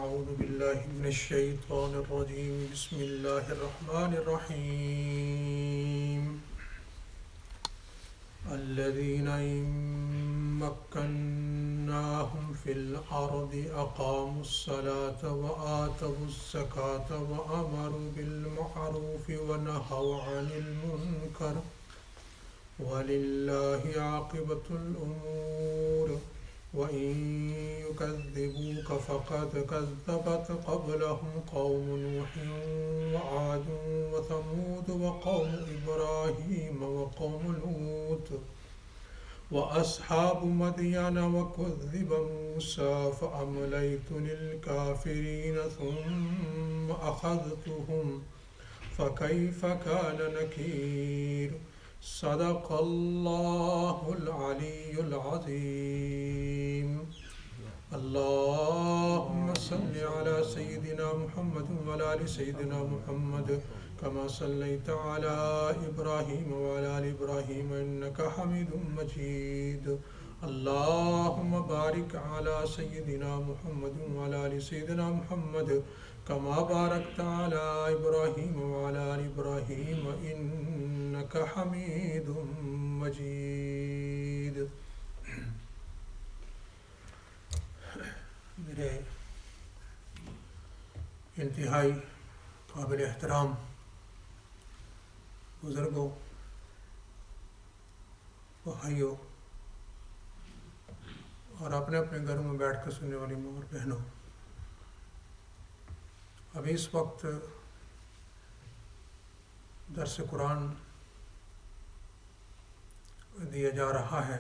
أعوذ بالله من الشيطان الرجيم بسم الله الرحمن الرحيم الذين إن مكناهم في الأرض أقاموا الصلاة وآتوا الزكاة وأمروا بالمعروف ونهوا عن المنكر ولله عاقبة الأمور وإن يكذبوك فقد كذبت قبلهم قوم نوح وعاد وثمود وقوم إبراهيم وقوم لوط وأصحاب مدين وكذب موسى فأمليت للكافرين ثم أخذتهم فكيف كان نكير صدق الله العلي العظيم اللهم صل على سيدنا محمد وعلى آل سيدنا محمد كما صليت على إبراهيم وعلى آل إبراهيم إنك حميد مجيد اللهم بارك على سيدنا محمد وعلى آل سيدنا محمد كما باركت على إبراهيم وعلى آل إبراهيم إنك حميد مجيد. میرے انتہائی قابل احترام بزرگوں، بھائیوں اور اپنے اپنے گھروں میں بیٹھ کر سننے والی ماں اور بہنوں، ابھی اس وقت درس قرآن دیا جا رہا ہے،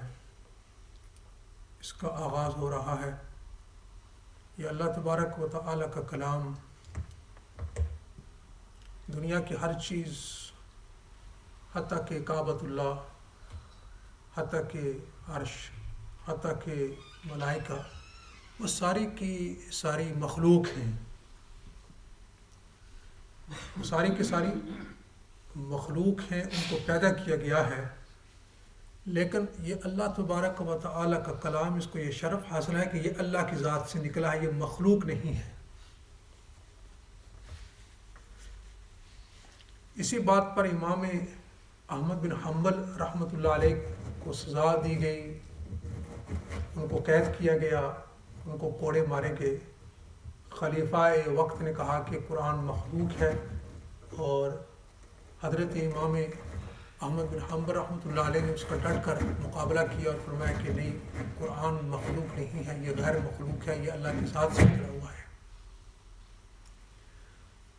اس کا آغاز ہو رہا ہے۔ یہ اللہ تبارک و تعالیٰ کا کلام دنیا کی ہر چیز، حتیٰ کہ کعبۃ اللہ، حتیٰ کہ عرش، حتیٰ کہ ملائکہ، وہ ساری کی ساری مخلوق ہیں، وہ ساری کی ساری مخلوق ہیں، ان کو پیدا کیا گیا ہے، لیکن یہ اللہ تبارک و تعالیٰ کا کلام، اس کو یہ شرف حاصل ہے کہ یہ اللہ کی ذات سے نکلا ہے، یہ مخلوق نہیں ہے۔ اسی بات پر امام احمد بن حنبل رحمۃ اللہ علیہ کو سزا دی گئی، ان کو قید کیا گیا، ان کو کوڑے مارے گئے۔ خلیفہ وقت نے کہا کہ قرآن مخلوق ہے، اور حضرت امام احمد بن حنبل رحمۃ اللہ علیہ نے اس کا ڈٹ کر مقابلہ کیا اور فرمایا کہ نہیں، قرآن مخلوق نہیں ہے، یہ غیر مخلوق ہے، یہ اللہ کے ساتھ سے نکلا ہوا ہے۔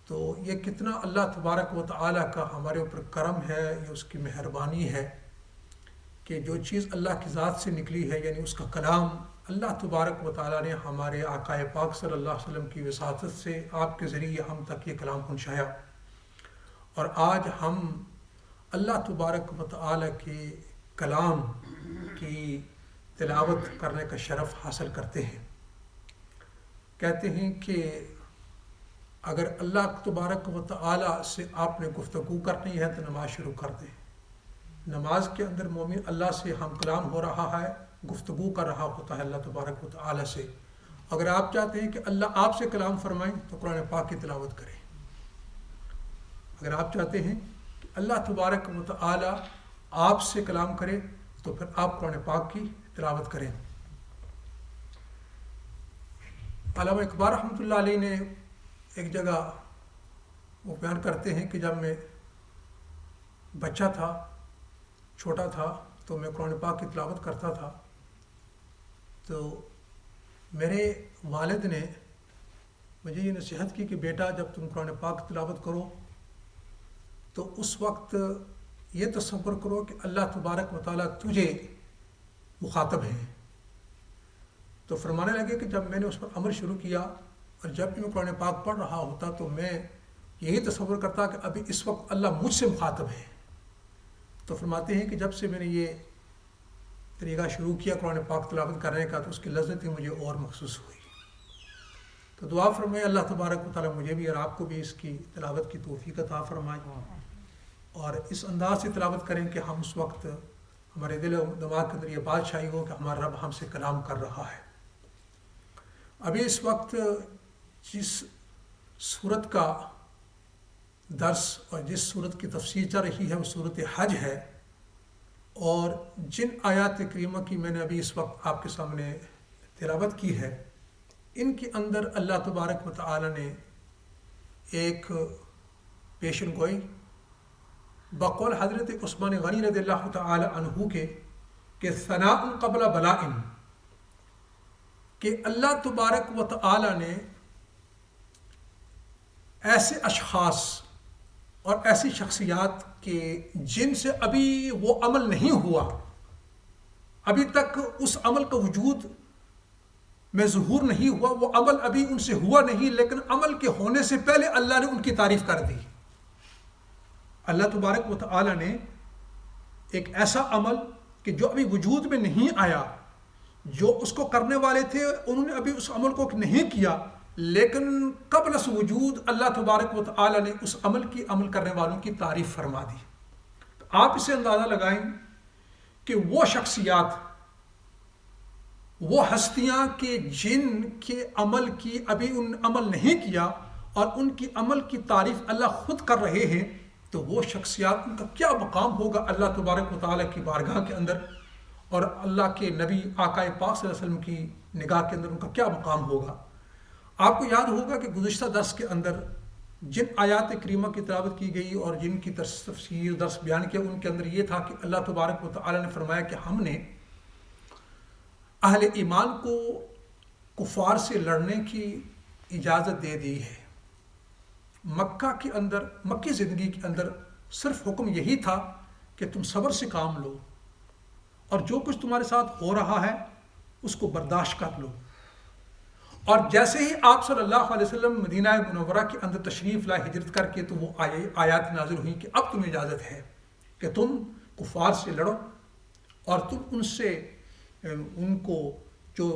تو یہ کتنا اللہ تبارک و تعالیٰ کا ہمارے اوپر کرم ہے، یہ اس کی مہربانی ہے کہ جو چیز اللہ کی ذات سے نکلی ہے، یعنی اس کا کلام، اللہ تبارک و تعالیٰ نے ہمارے آقا پاک صلی اللہ علیہ وسلم کی وساطت سے آپ کے ذریعے ہم تک یہ کلام پہنچایا، اور آج ہم اللہ تبارک و تعالیٰ کے کلام کی تلاوت کرنے کا شرف حاصل کرتے ہیں۔ کہتے ہیں کہ اگر اللہ تبارک و تعالیٰ سے آپ نے گفتگو کرنی ہے تو نماز شروع کر دیں۔ نماز کے اندر مومن اللہ سے ہم کلام ہو رہا ہے، گفتگو کر رہا ہوتا ہے اللہ تبارک و تعالیٰ سے۔ اگر آپ چاہتے ہیں کہ اللہ آپ سے کلام فرمائیں تو قرآن پاک کی تلاوت کریں۔ اگر آپ چاہتے ہیں کہ اللہ تبارک و تعالیٰ آپ سے کلام کرے تو پھر آپ قرآن پاک کی تلاوت کریں۔ علامہ اقبال رحمۃ اللہ علیہ نے ایک جگہ وہ بیان کرتے ہیں کہ جب میں بچہ تھا، چھوٹا تھا، تو میں قرآن پاک کی تلاوت کرتا تھا، تو میرے والد نے مجھے یہ نصیحت کی کہ بیٹا جب تم قرآن پاک تلاوت کرو تو اس وقت یہ تصور کرو کہ اللہ تبارک و تعالیٰ تجھے مخاطب ہے۔ تو فرمانے لگے کہ جب میں نے اس پر عمل شروع کیا اور جب بھی میں قرآن پاک پڑھ رہا ہوتا تو میں یہی تصور کرتا کہ ابھی اس وقت اللہ مجھ سے مخاطب ہے۔ تو فرماتے ہیں کہ جب سے میں نے یہ طریقہ شروع کیا قرآن پاک تلاوت کرنے کا تو اس کی لذت مجھے اور محسوس ہوئی۔ تو دعا فرمائے اللہ تبارک و تعالیٰ مجھے بھی اور آپ کو بھی اس کی تلاوت کی توفیق عطا فرمائے، اور اس انداز سے تلاوت کریں کہ ہم اس وقت ہمارے دل و دماغ کے اندر یہ بات چاہیے ہو کہ ہمارا رب ہم سے کلام کر رہا ہے۔ ابھی اس وقت جس صورت کا درس اور جس صورت کی تفسیر چل رہی ہے وہ صورت حج ہے، اور جن آیات کریمہ کی میں نے ابھی اس وقت آپ کے سامنے تلاوت کی ہے، ان کے اندر اللہ تبارک و تعالی نے ایک پیشن گوئی بقول حضرت عثمان غنی رضی اللہ تعالی عنہ کے کہ ثناء قبل بلاء، کہ اللہ تبارک و تعالی نے ایسے اشخاص اور ایسی شخصیات کے جن سے ابھی وہ عمل نہیں ہوا، ابھی تک اس عمل کا وجود میں ظہور نہیں ہوا، وہ عمل ابھی ان سے ہوا نہیں، لیکن عمل کے ہونے سے پہلے اللہ نے ان کی تعریف کر دی۔ اللہ تبارک و تعالی نے ایک ایسا عمل کہ جو ابھی وجود میں نہیں آیا، جو اس کو کرنے والے تھے انہوں نے ابھی اس عمل کو نہیں کیا، لیکن قبل اس وجود اللہ تبارک و تعالی نے اس عمل کی عمل کرنے والوں کی تعریف فرما دی۔ تو آپ اسے اندازہ لگائیں کہ وہ شخصیات، وہ ہستیاں کہ جن کے عمل کی ابھی ان عمل نہیں کیا اور ان کی عمل کی تعریف اللہ خود کر رہے ہیں، تو وہ شخصیات ان کا کیا مقام ہوگا اللہ تبارک و تعالی کی بارگاہ کے اندر، اور اللہ کے نبی آقا پاک صلی اللہ علیہ وسلم کی نگاہ کے اندر ان کا کیا مقام ہوگا۔ آپ کو یاد ہوگا کہ گزشتہ درس کے اندر جن آیات کریمہ کی تلاوت کی گئی اور جن کی تفسیر درس بیان کیا، ان کے اندر یہ تھا کہ اللہ تبارک و تعالی نے فرمایا کہ ہم نے اہل ایمان کو کفار سے لڑنے کی اجازت دے دی ہے۔ مکہ کے اندر، مکی زندگی کے اندر صرف حکم یہی تھا کہ تم صبر سے کام لو اور جو کچھ تمہارے ساتھ ہو رہا ہے اس کو برداشت کر لو۔ اور جیسے ہی آپ صلی اللہ علیہ وسلم مدینہ منورہ کے اندر تشریف لائے ہجرت کر کے، تو وہ آیات نازل ہوئی کہ اب تمہیں اجازت ہے کہ تم کفار سے لڑو اور تم ان سے ان کو جو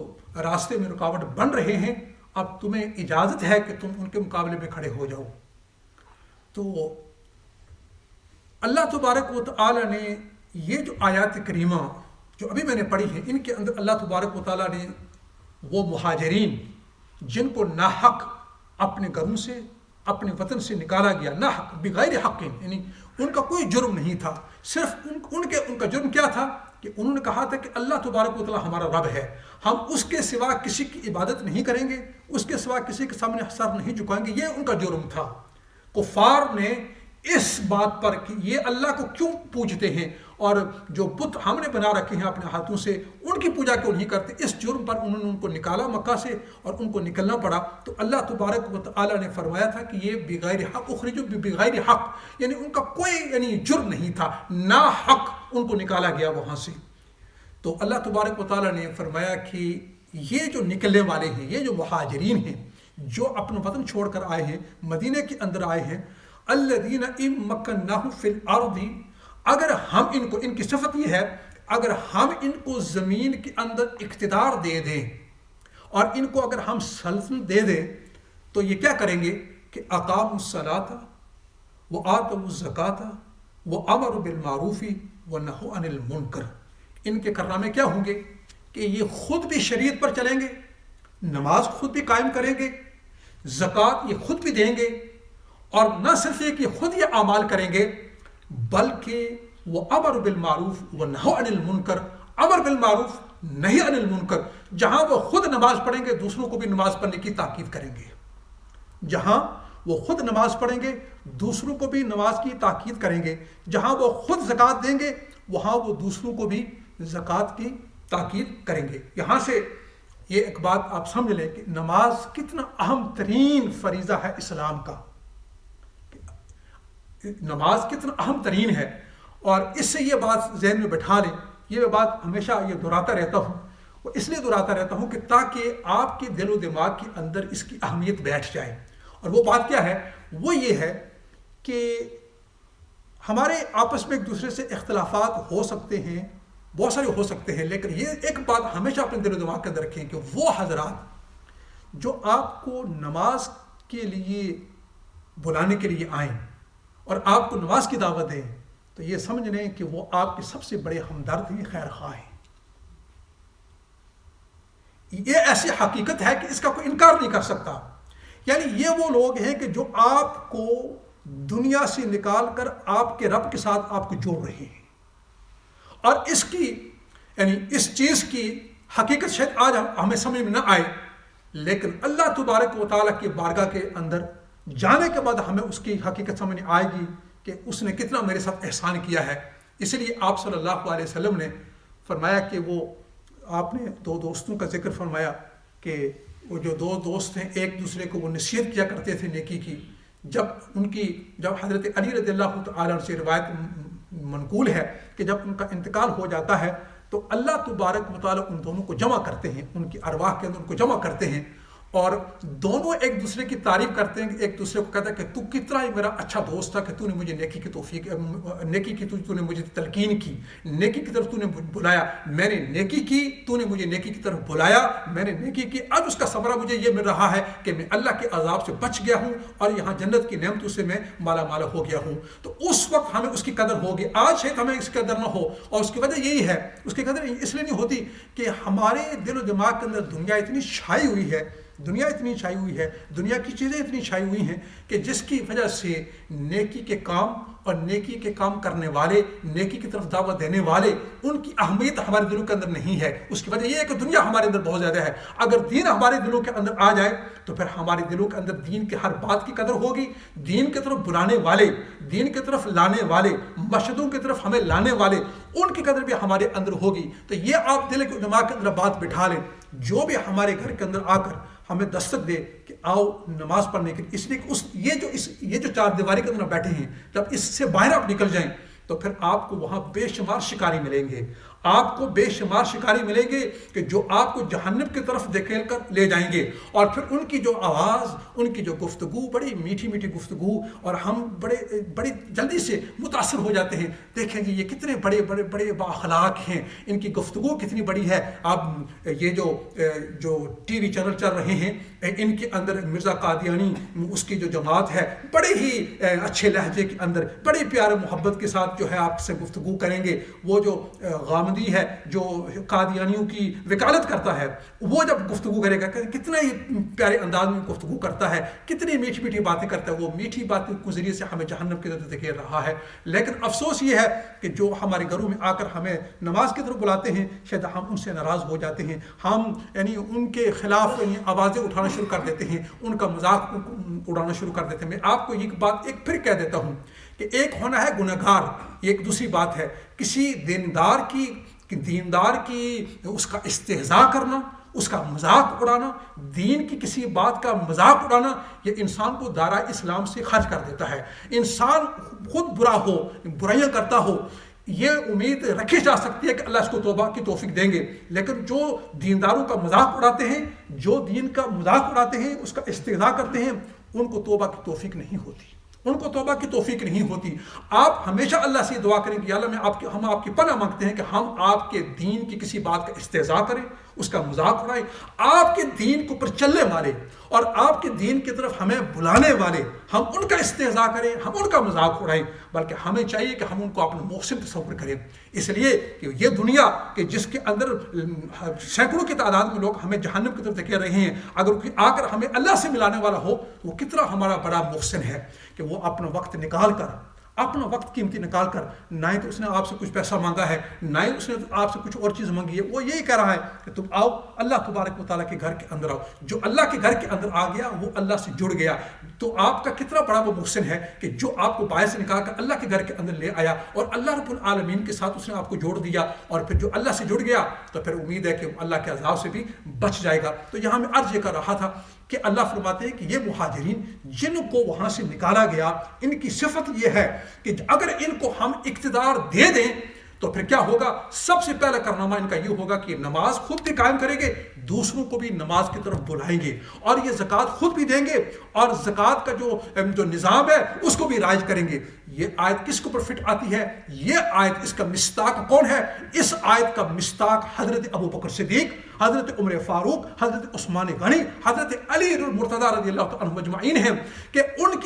راستے میں رکاوٹ بن رہے ہیں، اب تمہیں اجازت ہے کہ تم ان کے مقابلے میں کھڑے ہو جاؤ۔ تو اللہ تبارک و تعالی نے یہ جو آیات کریمہ جو ابھی میں نے پڑھی ہیں، ان کے اندر اللہ تبارک و تعالی نے وہ مہاجرین جن کو ناحق اپنے گھروں سے، اپنے وطن سے نکالا گیا، ناحق بغیر حق، یعنی ان کا کوئی جرم نہیں تھا، صرف ان کا جرم کیا تھا کہ انہوں نے کہا تھا کہ اللہ تبارک و تعالی ہمارا رب ہے، ہم اس کے سوا کسی کی عبادت نہیں کریں گے، اس کے سوا کسی کے سامنے سر نہیں جھکائیں گے، یہ ان کا جرم تھا۔ کفار نے اس بات پر کہ یہ اللہ کو کیوں پوجتے ہیں اور جو بت ہم نے بنا رکھے ہیں اپنے ہاتھوں سے ان کی پوجا کیوں نہیں کرتے، اس جرم پر انہوں نے ان کو نکالا مکہ سے اور ان کو نکلنا پڑا۔ تو اللہ تبارک و تعالی نے فرمایا تھا کہ یہ بغیر حق اخرجوا بغیر حق، یعنی ان کا کوئی جرم نہیں تھا، نا حق ان کو نکالا گیا وہاں سے۔ تو اللہ تبارک و تعالی نے فرمایا کہ یہ جو نکلنے والے ہیں، یہ جو مہاجرین ہیں جو اپنا وطن چھوڑ کر آئے ہیں، مدینے کے اندر آئے ہیں، الذین ان مکناہم فی الارض، اگر ہم ان کو، ان کی صفت یہ ہے اگر ہم ان کو زمین کے اندر اقتدار دے دیں اور ان کو اگر ہم سلطنت دے دیں تو یہ کیا کریں گے کہ اقاموا الصلاۃ وآتوا الزکاۃ وامروا بالمعروف ونہوا عن المنکر۔ ان کے کارنامے کیا ہوں گے کہ یہ خود بھی شریعت پر چلیں گے، نماز خود بھی قائم کریں گے، زکوٰۃ یہ خود بھی دیں گے، اور نہ صرف یہ کہ خود یہ اعمال کریں گے بلکہ وہ امر بالمعروف و نہی عن المنکر، امر بالمعروف نہی عن المنکر، جہاں وہ خود نماز پڑھیں گے دوسروں کو بھی نماز پڑھنے کی تاکید کریں گے، جہاں وہ خود نماز پڑھیں گے دوسروں کو بھی نماز کی تاکید کریں گے، جہاں وہ خود زکوٰۃ دیں گے وہاں وہ دوسروں کو بھی زکوٰۃ کی تاکید کریں گے۔ یہاں سے یہ ایک بات آپ سمجھ لیں کہ نماز کتنا اہم ترین فریضہ ہے اسلام کا، نماز کتنا اہم ترین ہے، اور اس سے یہ بات ذہن میں بٹھا لیں، یہ بات ہمیشہ یہ دہراتا رہتا ہوں، اور اس لیے دہراتا رہتا ہوں کہ تاکہ آپ کے دل و دماغ کے اندر اس کی اہمیت بیٹھ جائے۔ اور وہ بات کیا ہے؟ وہ یہ ہے کہ ہمارے آپس میں ایک دوسرے سے اختلافات ہو سکتے ہیں، بہت سارے ہو سکتے ہیں، لیکن یہ ایک بات ہمیشہ اپنے دل و دماغ کے اندر رکھیں کہ وہ حضرات جو آپ کو نماز کے لیے بلانے کے لیے آئیں اور آپ کو نماز کی دعوت دیں، تو یہ سمجھ لیں کہ وہ آپ کے سب سے بڑے ہمدرد ہیں، خیر خواہ ہیں۔ یہ ایسی حقیقت ہے کہ اس کا کوئی انکار نہیں کر سکتا۔ یعنی یہ وہ لوگ ہیں کہ جو آپ کو دنیا سے نکال کر آپ کے رب کے ساتھ آپ کو جوڑ رہے ہیں. اور اس کی یعنی اس چیز کی حقیقت شاید آج ہمیں سمجھ میں نہ آئے، لیکن اللہ تبارک و تعالیٰ کی بارگاہ کے اندر جانے کے بعد ہمیں اس کی حقیقت سمجھ آئے گی کہ اس نے کتنا میرے ساتھ احسان کیا ہے. اس لیے آپ صلی اللہ علیہ وسلم نے فرمایا کہ وہ آپ نے دو دوستوں کا ذکر فرمایا کہ وہ جو دو دوست ہیں ایک دوسرے کو وہ نصیحت کیا کرتے تھے نیکی کی. جب حضرت علی رضی اللہ تعالیٰ عنہ سے روایت منقول ہے کہ جب ان کا انتقال ہو جاتا ہے تو اللہ تبارک و تعالیٰ ان دونوں کو جمع کرتے ہیں، ان کی ارواح کے اندر ان کو جمع کرتے ہیں اور دونوں ایک دوسرے کی تعریف کرتے ہیں. ایک دوسرے کو کہتا ہے کہ تو کتنا ہی میرا اچھا دوست تھا کہ تو نے مجھے نیکی کی توفیق، نیکی کی تو نے مجھے تلقین کی، نیکی کی طرف تو نے بلایا، میں نے نیکی کی، تو نے مجھے نیکی کی طرف بلایا، میں نے نیکی کی، اب اس کا ثمرہ مجھے یہ مل رہا ہے کہ میں اللہ کے عذاب سے بچ گیا ہوں اور یہاں جنت کی نعمتوں سے میں مالا مالا ہو گیا ہوں. تو اس وقت ہمیں اس کی قدر ہوگی. آج شاید ہمیں اس کی قدر نہ ہو، اور اس کی وجہ یہی ہے، اس کی قدر اس لیے نہیں ہوتی کہ ہمارے دل و دماغ کے اندر دنیا اتنی چھائی ہوئی ہے، دنیا کی چیزیں اتنی چھائی ہوئی ہیں کہ جس کی وجہ سے نیکی کے کام اور نیکی کے کام کرنے والے، نیکی کی طرف دعوت دینے والے، ان کی اہمیت ہمارے دلوں کے اندر نہیں ہے. اس کی وجہ یہ ہے کہ دنیا ہمارے اندر بہت زیادہ ہے. اگر دین ہمارے دلوں کے اندر آ جائے تو پھر ہمارے دلوں کے اندر دین کے ہر بات کی قدر ہوگی. دین کی طرف بلانے والے، دین کی طرف لانے والے، مسجدوں کی طرف ہمیں لانے والے، ان کی قدر بھی ہمارے اندر ہوگی. تو یہ آپ دل کے دماغ کے اندر بات بٹھا لیں. جو بھی ہمارے گھر کے اندر آ کر ہمیں دستک دے کہ آؤ نماز پڑھنے کے لیے، اس لیے کہ یہ جو چار دیواری کے اندر بیٹھے ہیں، جب اس سے باہر آپ نکل جائیں تو پھر آپ کو وہاں بے شمار شکاری ملیں گے. آپ کو بے شمار شکاری ملیں گے کہ جو آپ کو جہنم کی طرف دھکیل کر لے جائیں گے. اور پھر ان کی جو آواز، ان کی جو گفتگو، بڑی میٹھی میٹھی گفتگو، اور ہم بڑی جلدی سے متاثر ہو جاتے ہیں. دیکھیں جی یہ کتنے بڑے بڑے بڑے بااخلاق ہیں، ان کی گفتگو کتنی بڑی ہے. اب یہ جو ٹی وی چینل چل رہے ہیں ان کے اندر مرزا قادیانی، اس کی جو جماعت ہے، بڑے ہی اچھے لہجے کے اندر بڑے پیارے محبت کے ساتھ جو ہے آپ سے گفتگو کریں گے. وہ جو غامدی ہے جو قادیانیوں کی وکالت کرتا ہے، وہ جب گفتگو کرے گا کتنا ہی پیارے انداز میں گفتگو کرتا ہے، کتنی میٹھی میٹھی باتیں کرتا ہے. وہ میٹھی باتوں کے ذریعے سے ہمیں جہنم کی طرف دھکیل رہا ہے. لیکن افسوس یہ ہے کہ جو ہمارے گھروں میں آ کر ہمیں نماز کی طرف بلاتے ہیں، شاید ہم ان سے ناراض ہو جاتے ہیں. ہم یعنی ان کے خلاف آوازیں اٹھانا شروع کر دیتے ہیں، ان کا مذاق اڑانا شروع کر دیتے ہیں. میں آپ کو یہ بات ایک پھر کہہ دیتا ہوں کہ ایک ہونا ہے گنہگار، ایک دوسری بات ہے کسی دیندار کی اس کا استہزاء کرنا، اس کا مذاق اڑانا، دین کی کسی بات کا مذاق اڑانا. یہ انسان کو دائرہ اسلام سے خارج کر دیتا ہے. انسان خود برا ہو، برائیاں کرتا ہو، یہ امید رکھی جا سکتی ہے کہ اللہ اس کو توبہ کی توفیق دیں گے. لیکن جو دینداروں کا مذاق اڑاتے ہیں، جو دین کا مذاق اڑاتے ہیں، اس کا استہزاء کرتے ہیں، ان کو توبہ کی توفیق نہیں ہوتی. ان کو توبہ کی توفیق نہیں ہوتی. آپ ہمیشہ اللہ سے دعا کریں کہ یا اللہ ہم آپ کی پناہ مانگتے ہیں کہ ہم آپ کے دین کی کسی بات کا استہزاء کریں، اس کا مذاق اڑائیں. آپ کے دین کو پر چلنے والے اور آپ کے دین کی طرف ہمیں بلانے والے، ہم ان کا استہزاء کریں، ہم ان کا مذاق اڑائیں. بلکہ ہمیں چاہیے کہ ہم ان کو اپنا محسن تصور کریں. اس لیے کہ یہ دنیا کہ جس کے اندر سینکڑوں کی تعداد میں لوگ ہمیں جہنم کی طرف دھکیل رہے ہیں، اگر کوئی آ کر ہمیں اللہ سے ملانے والا ہو تو وہ کتنا ہمارا بڑا محسن ہے کہ وہ اپنا وقت نکال کر، اپنا وقت قیمتی نکال کر، نہ ہی تو اس نے آپ سے کچھ پیسہ مانگا ہے، نہ ہی اس نے آپ سے کچھ اور چیز مانگی ہے. وہ یہی کہہ رہا ہے کہ تم آؤ اللہ تبارک و تعالیٰ کے گھر کے اندر آؤ. جو اللہ کے گھر کے اندر آ گیا وہ اللہ سے جڑ گیا. تو آپ کا کتنا بڑا وہ محسن ہے کہ جو آپ کو باہر سے نکال کر اللہ کے گھر کے اندر لے آیا اور اللہ رب العالمین کے ساتھ اس نے آپ کو جوڑ دیا. اور پھر جو اللہ سے جڑ گیا تو پھر امید ہے کہ اللہ کے عذاب سے بھی بچ جائے گا. تو یہاں میں عرض یہ کر رہا تھا کہ اللہ فرماتے ہیں کہ یہ مہاجرین جن کو وہاں سے نکالا گیا، ان کی صفت یہ ہے کہ اگر ان کو ہم اقتدار دے دیں تو پھر کیا ہوگا؟ سب سے پہلا کارنامہ ان کا یہ ہوگا کہ نماز خود بھی قائم کریں گے، دوسروں کو بھی نماز کی طرف بلائیں گے، اور یہ زکوٰۃ خود بھی دیں گے، اور زکوٰۃ کا جو نظام ہے اس کو بھی رائج کریں گے. یہ آیت کس کو پر فٹ آتی ہے؟ یہ آیت، اس کا مصداق کون ہے؟ اس آیت کا مصداق حضرت ابو بکر صدیق، حضرت عمر فاروق، حضرت عثمان غنی، حضرت علی المرتضیٰ رضی اللہ عنہ مجمعین ہیں کہ ان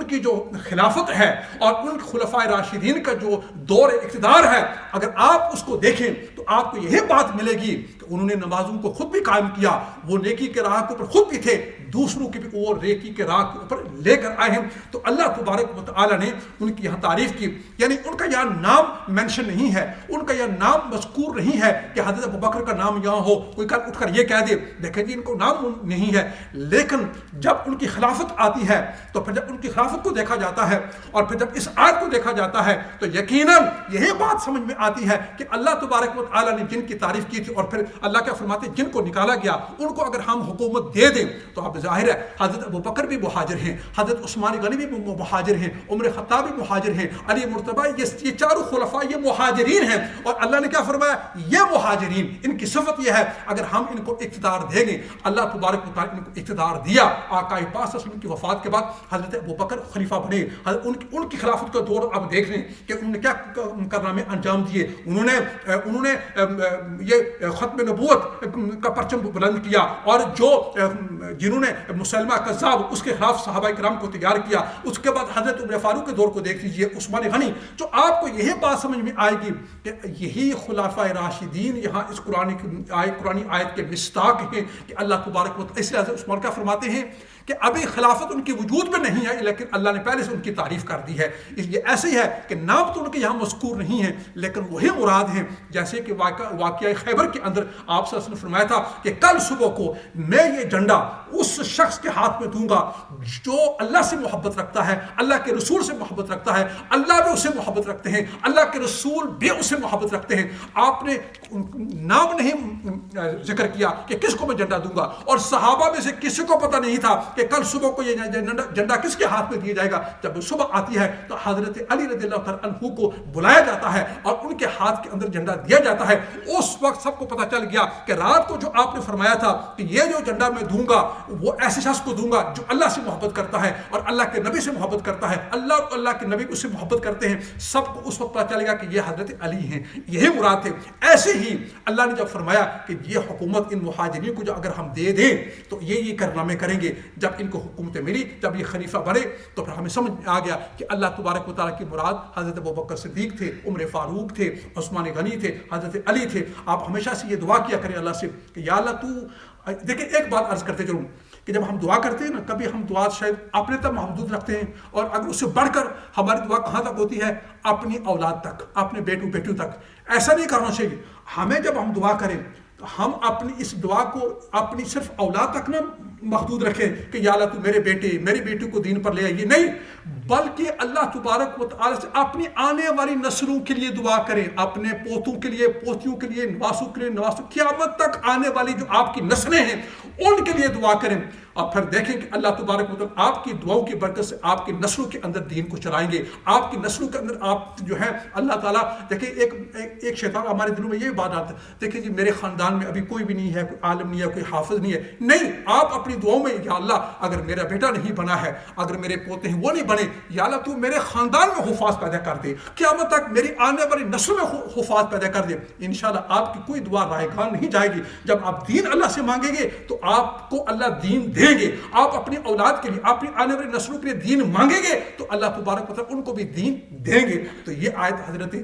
کی جو خلافت ہے اور ان خلفائے راشدین کا جو دور اقتدار ہے، اگر آپ اس کو دیکھیں تو آپ کو یہی بات ملے گی کہ انہوں نے نمازوں کو خود بھی قائم کیا، وہ نیکی کے راہ کے اوپر خود بھی تھے، دوسروں کی بھی اور ریکی کے راہ کے اوپر لے کر آئے ہیں۔ تو اللہ تبارک و تعالیٰ نے ان کی یہاں تعریف کی، یعنی ان کا یہاں نام مینشن نہیں ہے، ان کا یہاں نام مذکور نہیں ہے کہ حضرت ابوبکر کا نام یہاں ہو، کوئی کل اٹھ کر یہ کہہ دے دیکھیں جی ان کو نام نہیں ہے، لیکن جب ان کی خلافت آتی ہے تو پھر جب ان کی خلافت کو دیکھا جاتا ہے اور پھر جب اس آیت کو دیکھا جاتا ہے تو یقیناً یہی بات سمجھ میں آتی ہے کہ اللہ تبارک و تعالیٰ نے جن کی تعریف کی تھی اور پھر اللہ کیا فرماتے ہیں جن کو نکالا گیا ان کو اگر ہم حکومت دے دیں تو اب ظاہر ہے حضرت ابوبکر بھی مہاجر ہیں، حضرت عثمان غنی بھی مہاجر ہیں، عمر خطاب بھی مہاجر ہیں، علی مرتضیٰ، یہ چاروں خلفاء یہ مہاجرین ہیں، اور اللہ نے کیا فرمایا یہ مہاجرین ان کی صفت یہ ہے اگر ہم ان کو اقتدار دیں گے، اللہ تبارک و تعالیٰ نے ان کو اقتدار دیا۔ آقا پاک صلی اللہ علیہ وسلم کی وفات کے بعد حضرت ابوبکر خلیفہ بنے، ان کی خلافت کا دور اب دیکھ لیں کہ انہوں نے کیا کارنامے انجام دیے۔ انہوں نے یہ ختم نبوت کا پرچم بلند کیا، اور جنہوں نے مسلمہ کذاب اس کے خلاف صحابہ کرام کو تیار کیا۔ اس کے بعد حضرت عمر فاروق کے دور کو دیکھ لیجئے، عثمان غنی، جو آپ کو یہی بات سمجھ میں آئے گی کہ یہی خلفاء راشدین یہاں اس قرآنی آیت کے مصداق ہیں کہ اللہ تبارک و تعالیٰ اس لحاظ سے عثمان کیا فرماتے ہیں کہ ابھی خلافت ان کی وجود میں نہیں ہے لیکن اللہ نے پہلے سے ان کی تعریف کر دی ہے۔ اس لیے ایسے ہی ہے کہ نام تو ان کے یہاں مذکور نہیں ہے لیکن وہی مراد ہیں جیسے کہ واقعہ خیبر کے اندر آپ صلی اللہ علیہ وسلم نے فرمایا تھا کہ کل صبح کو میں یہ جھنڈا اس شخص کے ہاتھ میں دوں گا جو اللہ سے محبت رکھتا ہے، اللہ کے رسول سے محبت رکھتا ہے، اللہ بھی اسے محبت رکھتے ہیں، اللہ کے رسول بھی اسے محبت رکھتے ہیں۔ آپ نے نام نہیں ذکر کیا کہ کس کو میں جھنڈا دوں گا، اور صحابہ میں سے کسی کو پتہ نہیں تھا کہ کل صبح کو یہ جھنڈا کس کے ہاتھ میں دیا جائے گا۔ جب صبح آتی ہے تو حضرت علی رضی اللہ تعالیٰ عنہ کو بلایا جاتا ہے اور ان کے ہاتھ کے اندر جھنڈا دیا جاتا ہے۔ اس وقت سب کو پتہ چل گیا کہ رات کو جو آپ نے فرمایا تھا کہ یہ جو جھنڈا میں دوں گا وہ ایسے شخص کو دوں گا جو اللہ سے محبت کرتا ہے اور اللہ کے نبی سے محبت کرتا ہے، اللہ اور اللہ کے نبی اس سے محبت کرتے ہیں۔ سب کو اس وقت پتہ چلے گا کہ یہ حضرت علی ہیں، یہی مراد ہے۔ ایسے ہی اللہ نے جب فرمایا کہ یہ حکومت ان مہاجرین کو جو اگر ہم دے دیں تو یہ کارنامے کریں گے، جب ان کو حکومتیں ملی، جب یہ خلیفہ بنے تو پھر ہمیں سمجھ میں آ گیا کہ اللہ تبارک و تعالیٰ کی مراد حضرت ابوبکر صدیق تھے، عمر فاروق تھے، عثمان غنی تھے، حضرت علی تھے۔ آپ ہمیشہ سے یہ دعا کیا کریں اللہ سے کہ یا اللہ تو دیکھیں ایک بات عرض کرتے چلوں کہ جب ہم دعا کرتے ہیں نا کبھی ہم دعا شاید اپنے تک محدود رکھتے ہیں، اور اگر اس سے بڑھ کر ہماری دعا کہاں تک ہوتی ہے؟ اپنی اولاد تک، اپنے بیٹوں تک۔ ایسا نہیں کرنا چاہیے۔ ہمیں جب ہم دعا کریں تو ہم اپنی اس دعا کو اپنی صرف اولاد تک نہ محدود رکھیں کہ یا اللہ تو میرے بیٹے میری بیٹی کو دین پر لے آئیے، نہیں، بلکہ اللہ تبارک و تعالیٰ سے اپنی آنے والی نسلوں کے لیے دعا کریں، اپنے پوتوں کے لیے، پوتیوں کے لیے، نواسوں کے لیے، نواسوں، قیامت تک آنے والی جو آپ کی نسلیں ہیں ان کے لیے دعا کریں، اور پھر دیکھیں کہ اللہ تبارک و تعالیٰ آپ کی دعاؤں کی برکت سے آپ کی نسلوں کے اندر دین کو چلائیں گے، آپ کی نسلوں کے اندر آپ جو ہے اللہ تعالیٰ دیکھیں ایک شیطان ہمارے دلوں میں یہ بات آتا ہے دیکھیں جی میرے خاندان میں ابھی کوئی بھی نہیں ہے، کوئی عالم نہیں ہے، کوئی حافظ نہیں ہے، نہیں، آپ اپنی دعاؤں میں یا اللہ اگر میرا بیٹا نہیں بنا ہے، اگر میرے پوتے ہیں وہ نہیں بنے، یا اللہ تو میرے خاندان میں حفاظ پیدا کر دے، قیامت تک میری آنے والی نسل میں حفاظ پیدا کر دے۔ انشاءاللہ آپ کی کوئی دعا رائے گاہ نہیں جائے گی۔ جب آپ دین اللہ سے مانگیں گے تو آپ کو اللہ دین دیں گے، آپ اپنی اولاد کے لیے، اپنی آنے والی نسلوں کے لیے دین مانگیں گے تو اللہ تبارک و تعالیٰ ان کو بھی دین دیں گے۔ تو یہ آیت حضرت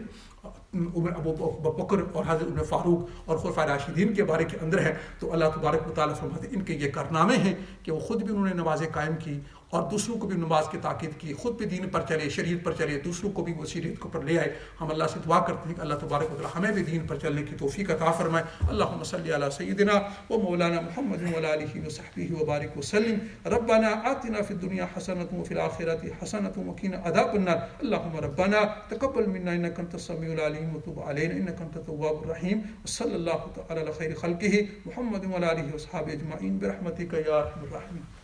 ابو بکر اور حضرت عمر فاروق اور خلفائے راشدین کے بارے کے اندر ہے۔ تو اللہ تبارک و تعالیٰ فرماتے ہیں ان کے یہ کارنامے ہیں کہ وہ خود بھی انہوں نے نمازیں قائم کی اور دوسروں کو بھی نماز کی تاکید کی، خود بھی دین پر چلے، شریعت پر چلے، دوسروں کو بھی وہ شریعت کو پر لے آئے۔ ہم اللہ سے دعا کرتے ہیں کہ اللہ تبارک و تعالیٰ ہمیں بھی دین پر چلنے کی توفیق عطا فرمائے۔ اللہم صلی علی سیدنا و مولانا محمد وعلی آلہ وصحبہ وبارک وسلم۔ ربنا آتنا فی الدنیا حسنۃ وفی الآخرۃ حسنۃ وقنا عذاب النار۔ اللہم ربنا تقبل منا انک انت السمیع العلیم وتب علینا انک انت التواب الرحیم۔ وصلی اللہ تعالی علی خیر خلقہ محمد وعلی آلہ وصحبہ اجمعین برحمتک یا ارحم الراحمین۔